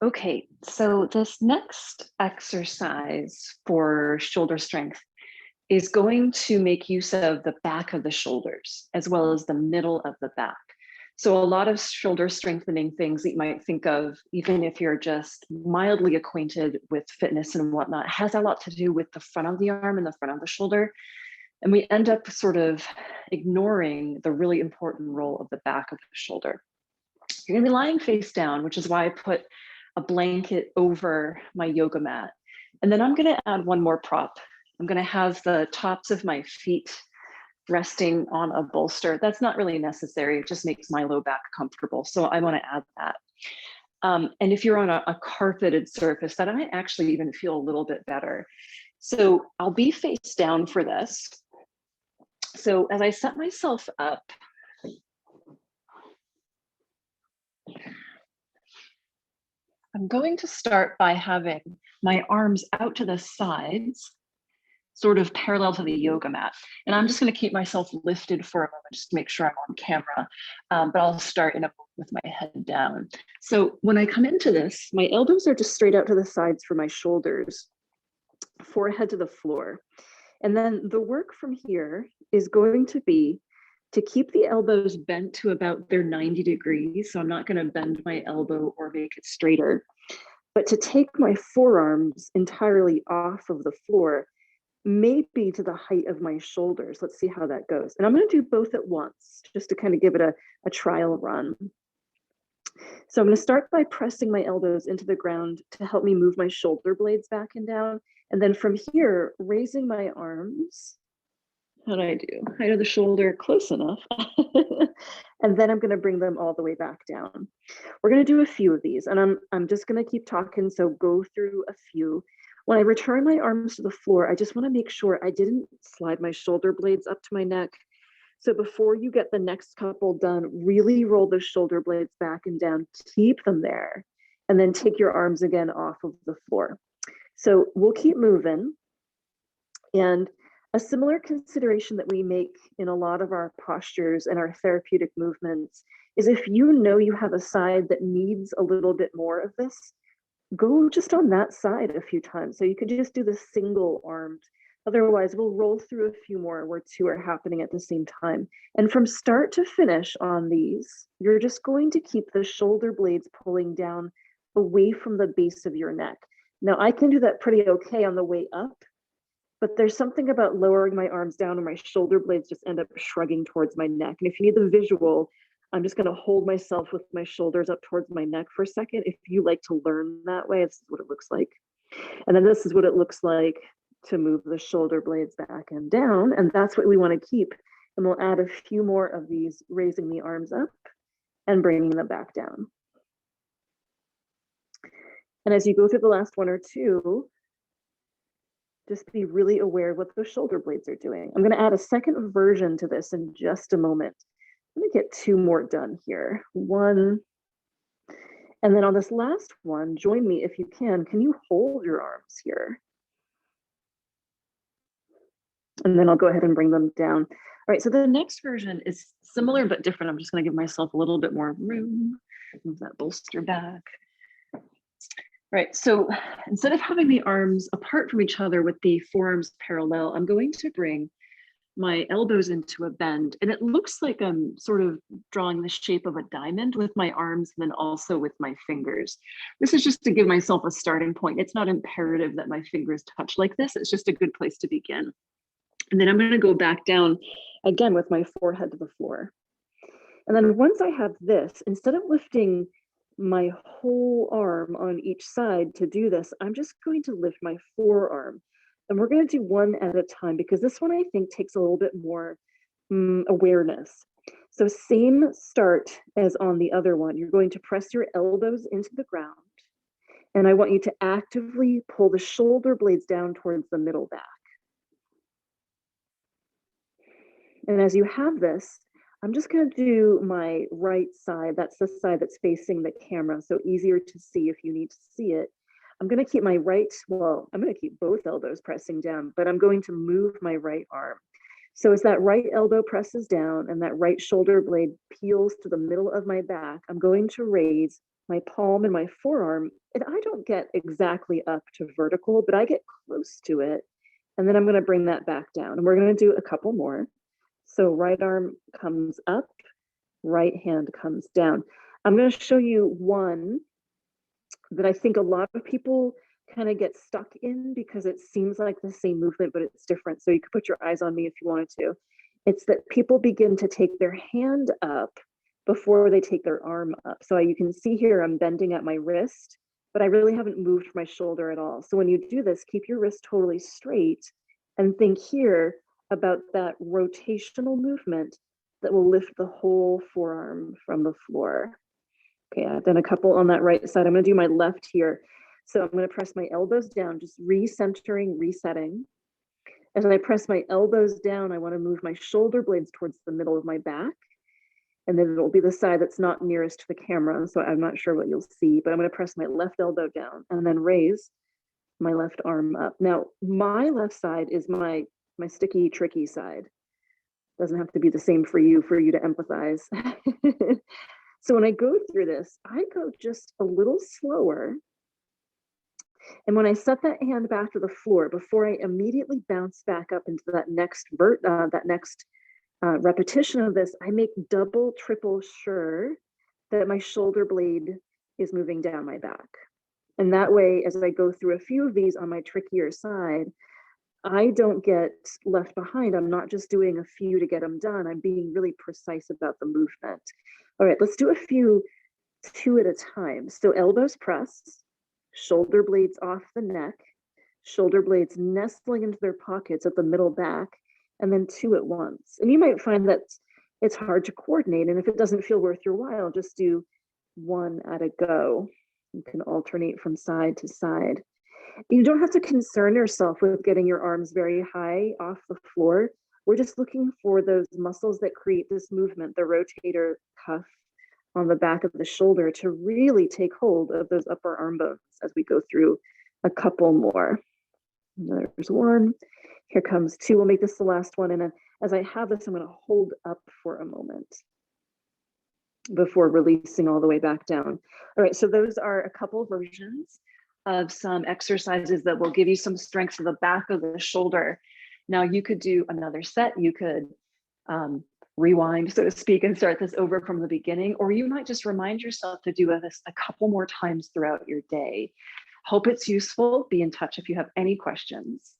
Okay, so this next exercise for shoulder strength is going to make use of the back of the shoulders as well as the middle of the back. So, a lot of shoulder strengthening things that you might think of, even if you're just mildly acquainted with fitness and whatnot, has a lot to do with the front of the arm and the front of the shoulder. And we end up sort of ignoring the really important role of the back of the shoulder. You're gonna be lying face down, which is why I put a blanket over my yoga mat. And then I'm gonna add one more prop. I'm gonna have the tops of my feet resting on a bolster. That's not really necessary. It just makes my low back comfortable. So I wanna add that. And if you're on a carpeted surface, that might actually even feel a little bit better. So I'll be face down for this. So as I set myself up, I'm going to start by having my arms out to the sides, sort of parallel to the yoga mat. And I'm just going to keep myself lifted for a moment just to make sure I'm on camera. But I'll start in a moment with my head down. So when I come into this, my elbows are just straight out to the sides for my shoulders, forehead to the floor. And then the work from here is going to be to keep the elbows bent to about their 90 degrees. So I'm not going to bend my elbow or make it straighter, but to take my forearms entirely off of the floor, maybe to the height of my shoulders. Let's see how that goes. And I'm going to do both at once just to kind of give it a trial run. So I'm going to start by pressing my elbows into the ground to help me move my shoulder blades back and down. And then from here, raising my arms. How do I do? Height of the shoulder, close enough. And then I'm going to bring them all the way back down. We're going to do a few of these, and I'm just going to keep talking, so go through a few. When I return my arms to the floor, I just want to make sure I didn't slide my shoulder blades up to my neck. So before you get the next couple done, really roll the shoulder blades back and down, keep them there, and then take your arms again off of the floor. So we'll keep moving. And a similar consideration that we make in a lot of our postures and our therapeutic movements is if you know you have a side that needs a little bit more of this, go just on that side a few times. So you could just do the single armed. Otherwise, we'll roll through a few more where two are happening at the same time. And from start to finish on these, you're just going to keep the shoulder blades pulling down away from the base of your neck. Now, I can do that pretty okay on the way up, but there's something about lowering my arms down and my shoulder blades just end up shrugging towards my neck. And if you need the visual, I'm just going to hold myself with my shoulders up towards my neck for a second. If you like to learn that way, this is what it looks like. And then this is what it looks like to move the shoulder blades back and down. And that's what we want to keep. And we'll add a few more of these, raising the arms up and bringing them back down. And as you go through the last one or two, just be really aware of what those shoulder blades are doing. I'm going to add a second version to this in just a moment. Let me get two more done here. One. And then on this last one, join me if you can. Can you hold your arms here? And then I'll go ahead and bring them down. All right, so the next version is similar but different. I'm just going to give myself a little bit more room. Move that bolster back. Right, so instead of having the arms apart from each other with the forearms parallel, I'm going to bring my elbows into a bend. And it looks like I'm sort of drawing the shape of a diamond with my arms and then also with my fingers. This is just to give myself a starting point. It's not imperative that my fingers touch like this. It's just a good place to begin. And then I'm going to go back down again with my forehead to the floor. And then once I have this, instead of lifting my whole arm on each side to do this, I'm just going to lift my forearm. And we're going to do one at a time because this one I think takes a little bit more awareness. So same start as on the other one. You're going to press your elbows into the ground. And I want you to actively pull the shoulder blades down towards the middle back. And as you have this, I'm just going to do my right side. That's the side that's facing the camera, so easier to see if you need to see it. I'm going to keep my I'm going to keep both elbows pressing down, but I'm going to move my right arm. So as that right elbow presses down and that right shoulder blade peels to the middle of my back, I'm going to raise my palm and my forearm, and I don't get exactly up to vertical, but I get close to it. And then I'm going to bring that back down. And we're going to do a couple more. So right arm comes up, right hand comes down. I'm going to show you one that I think a lot of people kind of get stuck in because it seems like the same movement, but it's different. So you could put your eyes on me if you wanted to. It's that people begin to take their hand up before they take their arm up. So you can see here, I'm bending at my wrist, but I really haven't moved my shoulder at all. So when you do this, keep your wrist totally straight and think here about that rotational movement that will lift the whole forearm from the floor. Okay, I've done a couple on that right side. I'm going to do my left here. So I'm going to press my elbows down, just recentering, resetting. As I press my elbows down, I want to move my shoulder blades towards the middle of my back. And then it'll be the side that's not nearest to the camera. So I'm not sure what you'll see, but I'm going to press my left elbow down and then raise my left arm up. Now, my left side is my sticky, tricky side. Doesn't have to be the same for you to empathize. So when I go through this, I go just a little slower. And when I set that hand back to the floor, before I immediately bounce back up into that next repetition of this, I make double, triple sure that my shoulder blade is moving down my back. And that way, as I go through a few of these on my trickier side, I don't get left behind. I'm not just doing a few to get them done. I'm being really precise about the movement. All right, let's do a few, two at a time. So elbows press, shoulder blades off the neck, shoulder blades nestling into their pockets at the middle back, and then two at once. And you might find that it's hard to coordinate. And if it doesn't feel worth your while, just do one at a go. You can alternate from side to side. You don't have to concern yourself with getting your arms very high off the floor. We're just looking for those muscles that create this movement, the rotator cuff on the back of the shoulder, to really take hold of those upper arm bones as we go through a couple more. There's one. Here comes two. We'll make this the last one. And then as I have this, I'm going to hold up for a moment before releasing all the way back down. All right, so those are a couple versions of some exercises that will give you some strength to the back of the shoulder. Now you could do another set. You could rewind, so to speak, and start this over from the beginning, or you might just remind yourself to do this a couple more times throughout your day. Hope it's useful. Be in touch if you have any questions.